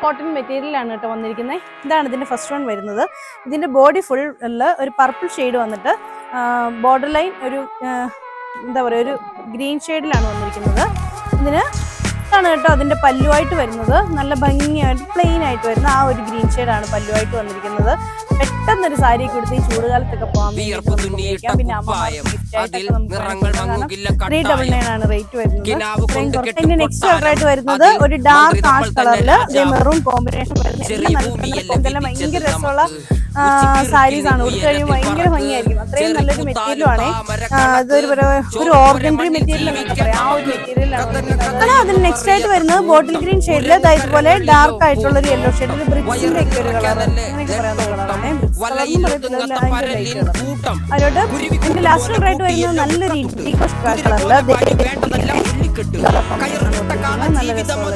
Cotton മെറ്റീരിയലാണ് കേട്ടോ വന്നിരിക്കുന്നത്. ഇതാണ് ഇതിൻ്റെ ഫസ്റ്റ് വൺ വരുന്നത്. ഇതിൻ്റെ ബോഡി ഫുൾ ഒരു പർപ്പിൾ ഷെയ്ഡ് വന്നിട്ട് ബോർഡർ ലൈൻ ഒരു എന്താ പറയുക ഒരു ഗ്രീൻ ഷെയ്ഡിലാണ് വന്നിരിക്കുന്നത്. ഇതിന് ഇതാണ് കേട്ടോ അതിൻ്റെ പല്ലുവായിട്ട് വരുന്നത്. നല്ല ഭംഗിയായിട്ട് പ്ലെയിൻ ആയിട്ട് വരുന്ന ആ ഒരു ഗ്രീൻ ഷെയ്ഡാണ് പല്ലുവായിട്ട് വന്നിരിക്കുന്നത്. പെട്ടെന്നൊരു സാരി കൊടുത്ത് ഈ ചൂടുകാലത്തൊക്കെ പോകാൻ വേണ്ടി പിന്നെ അമ്മമാർക്ക് 399 ആണ് റേറ്റ് വരുന്നത്. പിന്നെ നെക്സ്റ്റ് കളറായിട്ട് വരുന്നത് ഒരു ഡാർക്ക് ആഷ് കളറില് മെറൂൺ കോമ്പിനേഷൻ വരുന്നത്. ഭയങ്കര രസമുള്ള സാരീസ് ആണ്. ഉടുത്ത് കഴിയുമ്പോൾ ഭയങ്കര ഭംഗിയായിരിക്കും. അത്രയും നല്ലൊരു മെറ്റീരിയലും ആണ്. ഒരു ഓർഗൻഡറി മെറ്റീരിയൽ എന്നൊക്കെ പറയാം. ആ ഒരു മെറ്റീരിയലാണ്. അതിന് നെക്സ്റ്റ് ആയിട്ട് വരുന്നത് ബോട്ടിൽ ഗ്രീൻ ഷെയ്ഡിൽ ഇതുപോലെ ഡാർക്ക് ആയിട്ടുള്ള ഒരു യെല്ലോ ഷെയ്ഡിൽ ബ്രിക്സിന്റെ ഒക്കെ ഒരു കളർ അങ്ങനെയൊക്കെ പറയാവുന്ന കളറാണ്. അതിലോട്ട് ഇതിന്റെ ലാസ്റ്റ് കളറായിട്ട് വരുന്നത് നല്ലൊരു ഇൻഡിഗോ കളറില് നല്ല രസമുള്ള